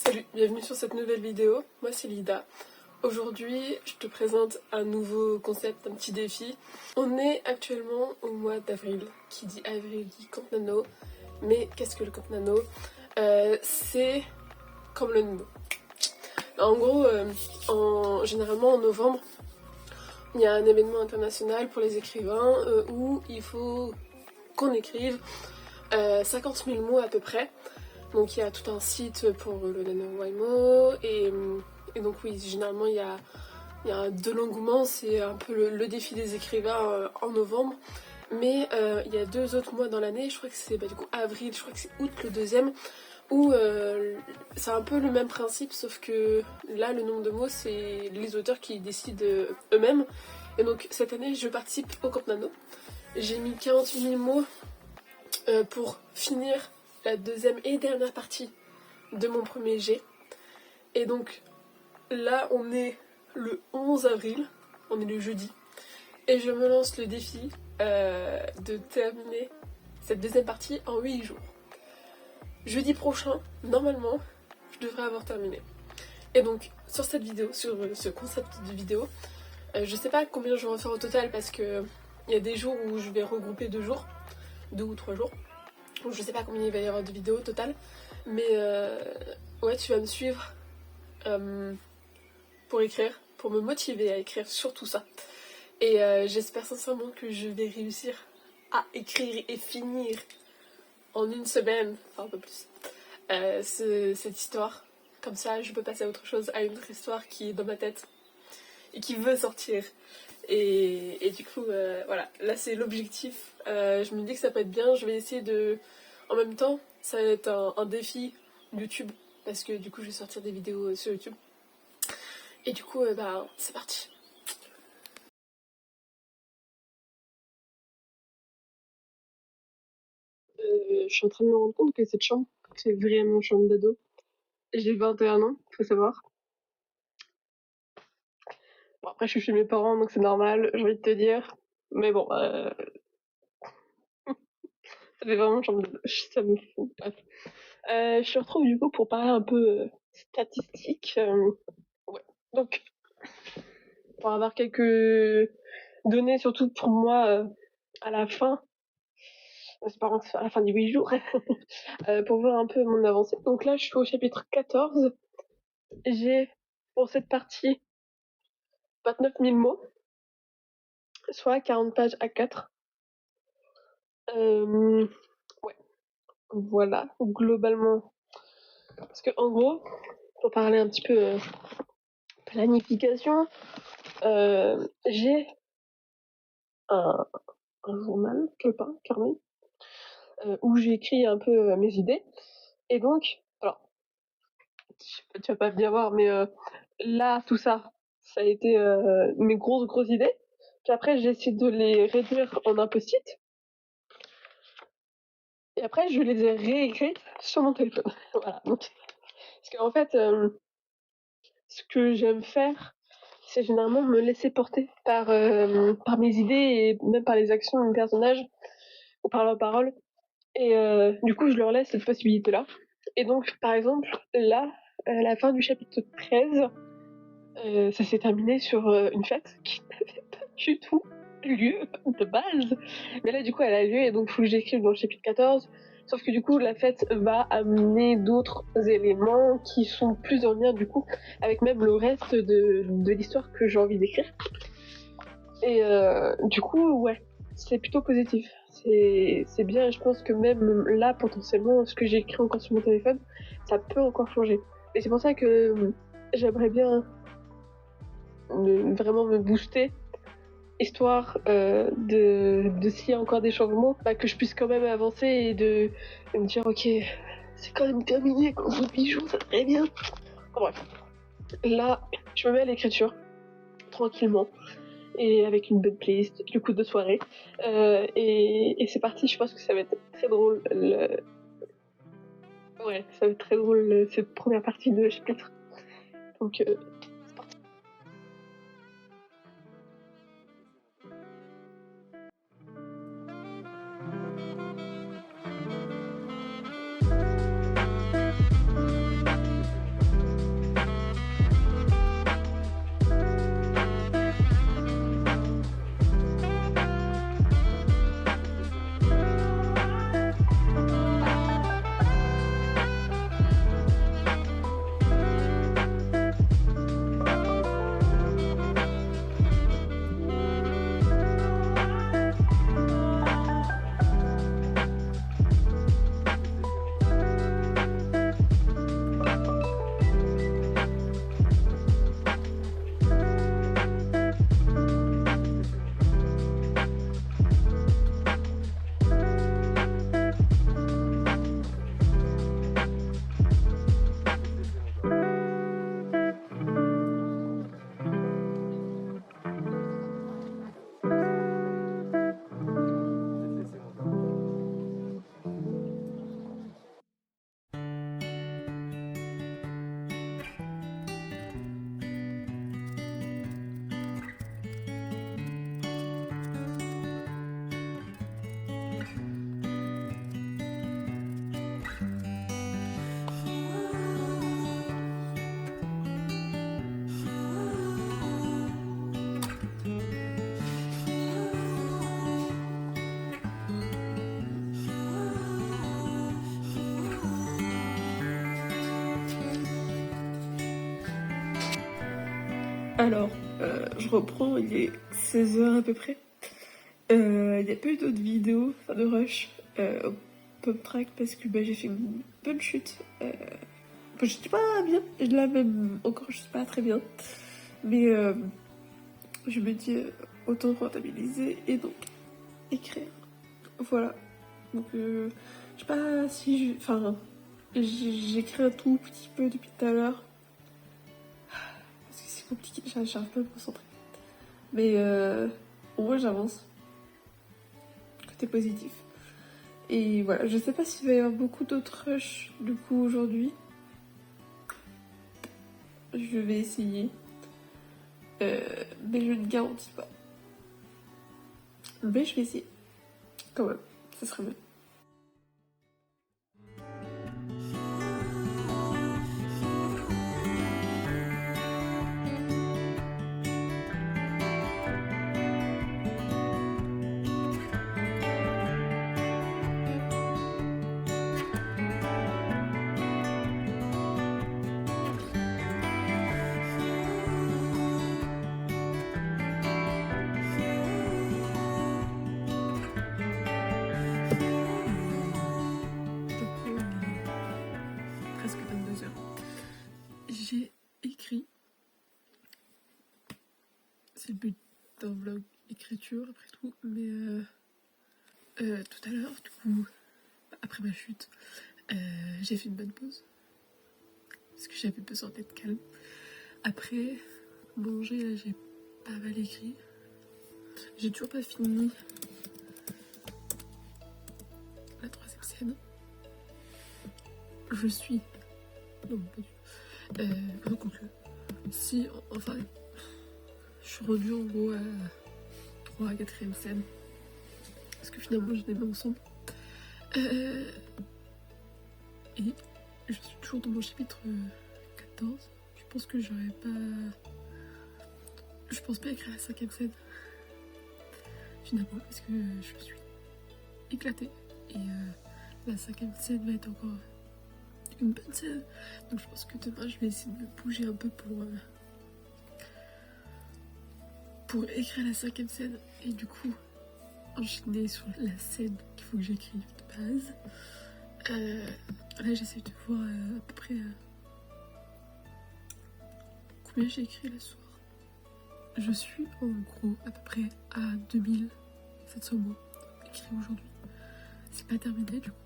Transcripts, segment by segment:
Salut, bienvenue sur cette nouvelle vidéo. Moi c'est Lida. Aujourd'hui, je te présente un nouveau concept, un petit défi. On est actuellement au mois d'avril. Qui dit avril dit Camp Nano. Mais qu'est-ce que le Camp Nano? C'est comme le Nano. En gros, généralement en novembre, il y a un événement international pour les écrivains où il faut qu'on écrive 50 000 mots à peu près. Donc il y a tout un site pour le NaNoWriMo et donc oui, généralement il y a de l'engouement, c'est un peu le défi des écrivains en novembre. Mais il y a 2 autres mois dans l'année, je crois que c'est du coup avril, je crois que c'est août le deuxième, où c'est un peu le même principe, sauf que là le nombre de mots c'est les auteurs qui décident eux-mêmes. Et donc cette année je participe au Camp Nano. J'ai mis 48 000 mots pour finir la deuxième et dernière partie de mon premier jet. Et donc là on est le 11 avril, on est le jeudi, et je me lance le défi de terminer cette deuxième partie en 8 jours. Jeudi prochain, normalement, je devrais avoir terminé. Et donc sur cette vidéo, sur ce concept de vidéo, je sais pas combien je vais en faire au total parce que il y a des jours où je vais regrouper 2 jours, 2 ou 3 jours. Je sais pas combien il va y avoir de vidéos au total, mais ouais, tu vas me suivre pour écrire, pour me motiver à écrire sur tout ça. Et j'espère sincèrement que je vais réussir à écrire et finir en 1 semaine, enfin un peu plus, cette histoire. Comme ça, je peux passer à autre chose, à une autre histoire qui est dans ma tête et qui veut sortir. Et du coup, voilà, là c'est l'objectif. Je me dis que ça peut être bien, je vais essayer de... En même temps, ça va être un défi YouTube, parce que du coup je vais sortir des vidéos sur YouTube. Et du coup, bah, c'est parti. Je suis en train de me rendre compte que cette chambre, c'est vraiment une chambre d'ado. J'ai 21 ans, faut savoir. Bon, après je suis chez mes parents, donc c'est normal, j'ai envie de te dire. Mais bon, ça fait vraiment une chambre d'ado, ça me fout. Bref. Je te retrouve du coup pour parler un peu statistiques. Ouais. Donc, pour avoir quelques données, surtout pour moi, à la fin, c'est pas à la fin des 8 jours, pour voir un peu mon avancée. Donc là, je suis au chapitre 14. J'ai, pour cette partie, 29 000 mots, soit 40 pages à 4. Ouais, voilà, globalement. Parce que en gros, pour parler un petit peu planification, j'ai un journal, quelque part, carnet, où j'écris un peu mes idées. Et donc, alors, tu vas pas bien voir, mais là, tout ça, ça a été mes grosses idées. Puis après, j'ai essayé de les réduire en un post-it. Et après, je les ai réécrites sur mon téléphone. Voilà. Donc, parce qu'en fait, ce que j'aime faire, c'est généralement me laisser porter par mes idées et même par les actions des personnages ou par leurs paroles. Et du coup, je leur laisse cette possibilité-là. Et donc, par exemple, là, à la fin du chapitre 13, ça s'est terminé sur une fête qui n'avait pas du tout lieu de base. Mais là, du coup, elle a lieu et donc, il faut que j'écrive dans le chapitre 14. Sauf que du coup, la fête va amener d'autres éléments qui sont plus en lien, du coup, avec même le reste de l'histoire que j'ai envie d'écrire. Et du coup, ouais, c'est plutôt positif. C'est bien, je pense que même là, potentiellement, ce que j'ai écrit encore sur mon téléphone, ça peut encore changer. Et c'est pour ça que j'aimerais bien vraiment me booster, histoire de s'il y a encore des changements, bah, que je puisse quand même avancer et de me dire ok, c'est quand même terminé, quand on bijou, ça serait bien. Bon, bref, là, je me mets à l'écriture, tranquillement, et avec une bonne playlist, du coup de soirée, et c'est parti. Je pense que ça va être très drôle. Ouais, ça va être très drôle cette première partie de chapitre. Donc Alors, je reprends, il est 16 h à peu près. Il n'y a pas eu d'autres vidéos, enfin de rush, au pump track parce que j'ai fait une bonne chute. Je suis pas bien, là même encore je suis pas très bien. Mais je me dis autant rentabiliser et donc écrire. Voilà. Donc je sais pas si je... Enfin, j'écris un tout petit peu depuis tout à l'heure. Parce que c'est compliqué, j'arrive pas à me concentrer. Mais au moins j'avance. Côté positif. Et voilà, je sais pas s'il va y avoir beaucoup d'autres rushs du coup aujourd'hui. Je vais essayer. Mais je ne garantis pas. Mais je vais essayer. Quand même, ça serait bien. Presque 22 h. J'ai écrit. C'est le but d'un vlog écriture après tout, mais tout à l'heure, du coup, après ma chute, j'ai fait une bonne pause parce que j'avais besoin d'être calme. Après manger, là, j'ai pas mal écrit. J'ai toujours pas fini la 3e scène. Je suis. Non, pas du tout. Quoique. Si, enfin, je suis rendue en gros à 3 à 4e scène. Parce que finalement, je les mets ensemble. Et je suis toujours dans mon chapitre 14. Je pense que j'aurais pas. Je pense pas écrire la 5e scène. Finalement, parce que je suis éclatée. Et la 5e scène va être encore une bonne scène. Donc je pense que demain, je vais essayer de me bouger un peu pour écrire la 5e scène. Et du coup, enchaîner sur la scène qu'il faut que j'écrive de base. Là, j'essaie de voir à peu près combien j'ai écrit le soir. Je suis en gros à peu près à 2700 mots écrits aujourd'hui. C'est pas terminé du coup.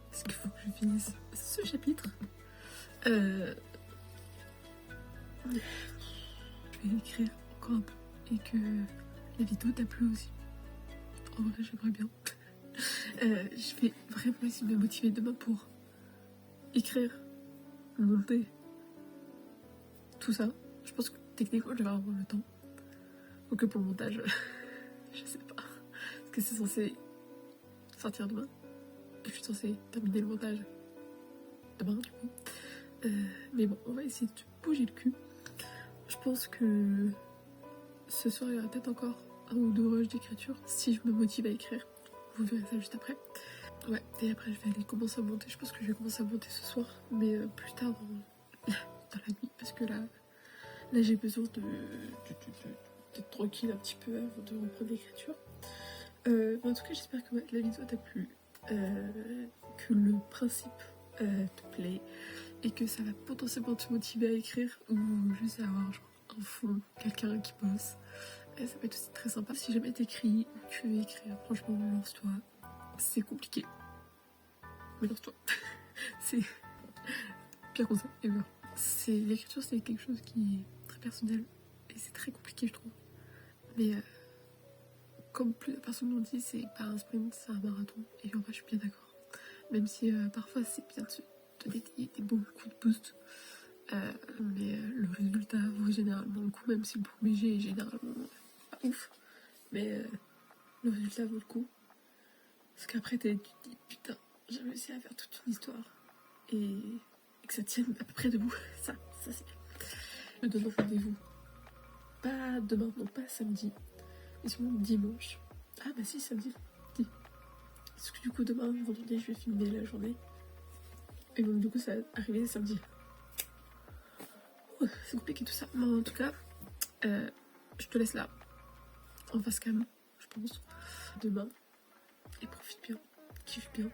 Parce qu'il faut que je finisse ce chapitre. Je vais écrire encore un peu et que la vidéo t'a plu aussi. En vrai, j'aimerais bien. Je vais vraiment essayer de me motiver demain pour écrire, monter, tout ça. Je pense que techniquement, je vais avoir le temps. Donc pour le montage, je sais pas. Parce que c'est censé sortir demain. Et je suis censée terminer le montage demain, du coup. Mais bon, on va essayer de bouger le cul. Je pense que ce soir, il y aura peut-être encore 1 ou 2 rushs d'écriture si je me motive à écrire. Vous verrez ça juste après. Ouais, et après je vais aller commencer à monter. Je pense que je vais commencer à monter ce soir, mais plus tard dans la nuit, parce que là j'ai besoin d'être tranquille un petit peu avant de reprendre l'écriture. En tout cas, j'espère que la vidéo t'a plu, que le principe te plaît, et que ça va potentiellement te motiver à écrire, ou juste avoir genre un fond, quelqu'un qui bosse. Ça peut être aussi très sympa. Si jamais t'écris ou tu veux écrire, franchement, lance-toi. C'est compliqué. Mais lance-toi. C'est pire conseil ever. L'écriture, c'est quelque chose qui est très personnel. Et c'est très compliqué, je trouve. Mais comme plusieurs personnes l'ont dit, c'est pas un sprint, c'est un marathon. Et en vrai, je suis bien d'accord. Même si parfois, c'est bien de se donner des bons coups de boost. Mais le résultat vaut généralement le coup, même si le premier jet est généralement pas ouf. Mais le résultat vaut le coup. Parce qu'après, tu te dis, putain, j'ai réussi à faire toute une histoire. Et que ça tienne à peu près debout. Ça c'est bien. Je donne rendez-vous. Pas demain, non pas samedi. Mais sinon dimanche. Ah bah si, samedi. Parce que du coup, demain, vendredi, je vais filmer la journée. Et donc du coup, ça va arriver samedi. C'est compliqué tout ça. Mais en tout cas, Je te laisse là, en face cam, je pense, demain. Et profite bien, kiffe bien.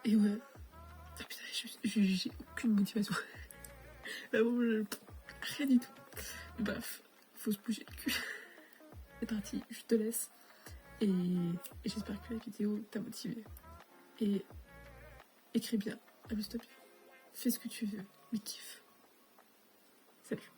Et ouais. Ah putain, j'ai aucune motivation. Vraiment, rien du tout. Bref, faut se bouger le cul. C'est parti, je te laisse. Et j'espère que la vidéo t'a motivé. Et écris bien, amuse-toi bien. Fais ce que tu veux, mais kiffe. Salut.